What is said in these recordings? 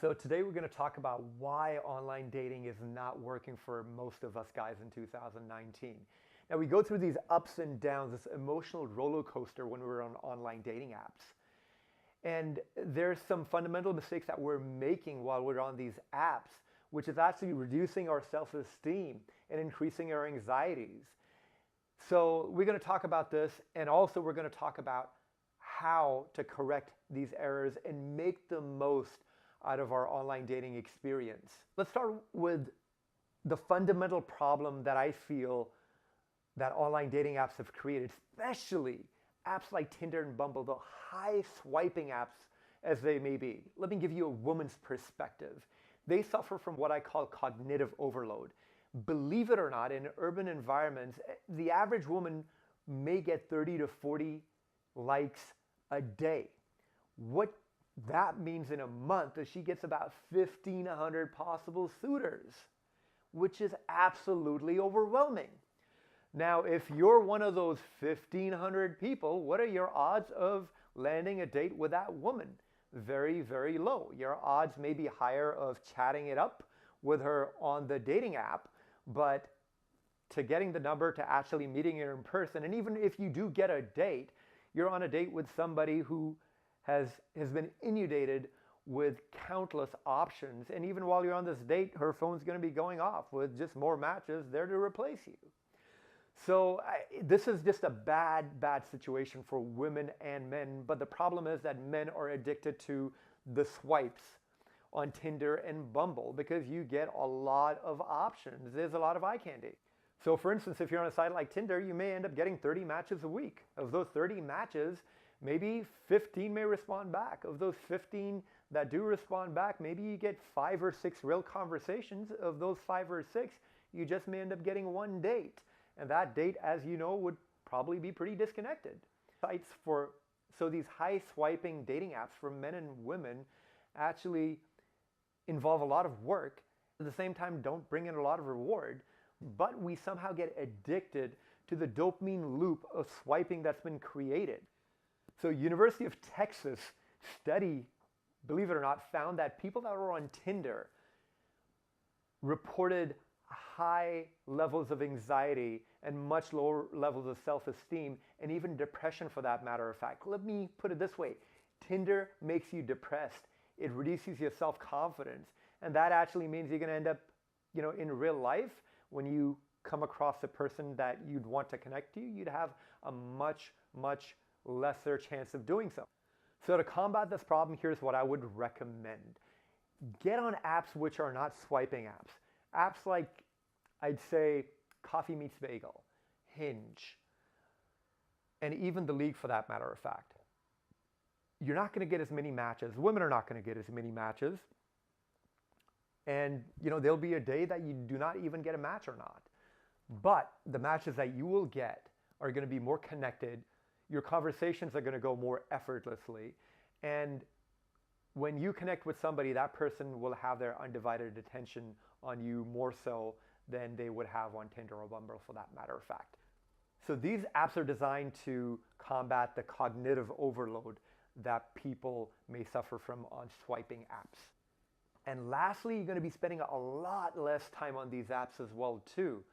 So today we're going to talk about why online dating is not working for most of us guys in 2019. Now we go through these ups and downs, this emotional roller coaster when we're on online dating apps. And there's some fundamental mistakes that we're making while we're on these apps, which is actually reducing our self-esteem and increasing our anxieties. So we're going to talk about this, and also we're going to talk about how to correct these errors and make the most out of our online dating experience. Let's start with the fundamental problem that I feel that online dating apps have created, especially apps like Tinder and Bumble, the high swiping apps as they may be. Let me give you a woman's perspective. They suffer from what I call cognitive overload. Believe it or not, in urban environments, the average woman may get 30 to 40 likes a day. What that means in a month is she gets about 1,500 possible suitors, which is absolutely overwhelming. Now, if you're one of those 1,500 people, what are your odds of landing a date with that woman? Very, very low. Your odds may be higher of chatting it up with her on the dating app, but to getting the number, to actually meeting her in person, and even if you do get a date, you're on a date with somebody who has been inundated with countless options. And even while you're on this date, her phone's going to be going off with just more matches there to replace you. So this is just a bad situation for women and men. But the problem is that men are addicted to the swipes on Tinder and Bumble because you get a lot of options. There's a lot of eye candy. So for instance, if you're on a site like Tinder, you may end up getting 30 matches a week. Of those 30 matches, maybe 15 may respond back. Of those 15 that do respond back, maybe you get 5 or 6 real conversations. Of those 5 or 6, you just may end up getting one date. And that date, as you know, would probably be pretty disconnected. So these high swiping dating apps for men and women actually involve a lot of work. At the same time, don't bring in a lot of reward. But we somehow get addicted to the dopamine loop of swiping that's been created. So University of Texas study, believe it or not, found that people that were on Tinder reported high levels of anxiety and much lower levels of self-esteem and even depression for that matter of fact. Let me put it this way. Tinder makes you depressed. It reduces your self-confidence. And that actually means you're going to end up, in real life, when you come across a person that you'd want to connect to, you'd have a much lesser chance of doing so. So to combat this problem, here's what I would recommend. Get on apps which are not swiping apps. Apps like, I'd say, Coffee Meets Bagel, Hinge, and even The League for that matter of fact. You're not going to get as many matches. Women are not going to get as many matches. And, there'll be a day that you do not even get a match or not. But the matches that you will get are going to be more connected. Your conversations are going to go more effortlessly. And when you connect with somebody, that person will have their undivided attention on you more so than they would have on Tinder or Bumble for that matter of fact. So these apps are designed to combat the cognitive overload that people may suffer from on swiping apps. And lastly, you're going to be spending a lot less time on these apps as well too.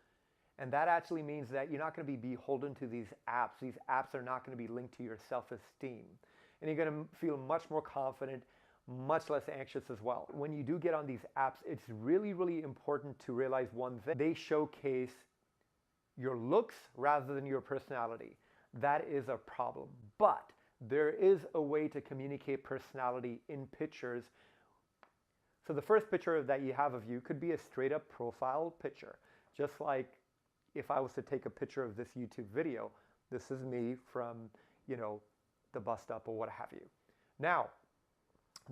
And that actually means that you're not going to be beholden to these apps. These apps are not going to be linked to your self-esteem. And you're going to feel much more confident, much less anxious as well. When you do get on these apps, it's really important to realize one thing. They showcase your looks rather than your personality. That is a problem. But there is a way to communicate personality in pictures. So the first picture that you have of you could be a straight up profile picture. Just like if I was to take a picture of this YouTube video, this is me from, the bus stop or what have you. Now,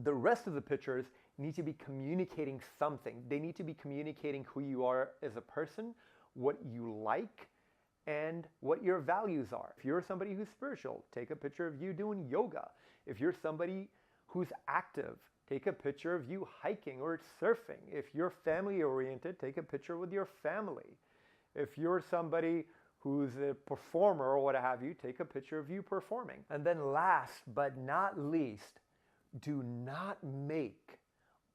the rest of the pictures need to be communicating something. They need to be communicating who you are as a person, what you like, and what your values are. If you're somebody who's spiritual, take a picture of you doing yoga. If you're somebody who's active, take a picture of you hiking or surfing. If you're family oriented, take a picture with your family. If you're somebody who's a performer or what have you, take a picture of you performing. And then last but not least, do not make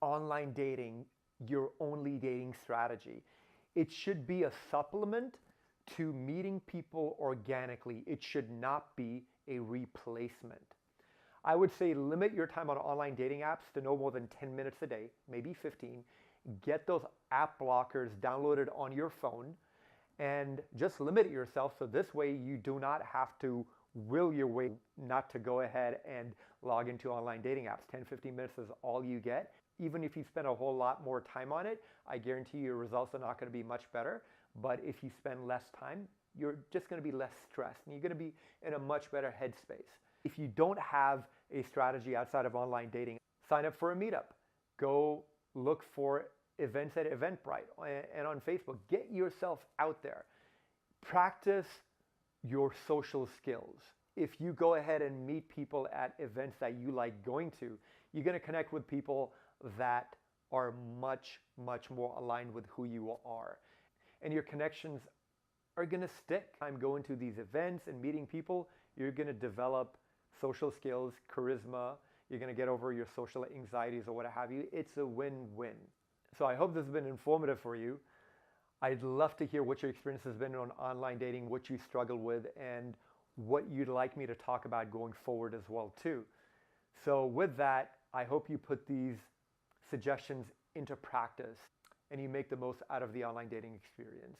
online dating your only dating strategy. It should be a supplement to meeting people organically. It should not be a replacement. I would say limit your time on online dating apps to no more than 10 minutes a day, maybe 15. Get those app blockers downloaded on your phone and just limit yourself so this way you do not have to will your way not to go ahead and log into online dating apps. 10, 15 minutes is all you get. Even if you spend a whole lot more time on it, I guarantee your results are not going to be much better. But if you spend less time, you're just going to be less stressed and you're going to be in a much better headspace. If you don't have a strategy outside of online dating, sign up for a meetup. Go look for events at Eventbrite and on Facebook. Get yourself out there. Practice your social skills. If you go ahead and meet people at events that you like going to, you're going to connect with people that are much, much more aligned with who you are. And your connections are going to stick. I'm going to these events and meeting people. You're going to develop social skills, charisma. You're going to get over your social anxieties or what have you. It's a win-win. So I hope this has been informative for you. I'd love to hear what your experience has been on online dating, what you struggle with, and what you'd like me to talk about going forward as well too. So with that, I hope you put these suggestions into practice and you make the most out of the online dating experience.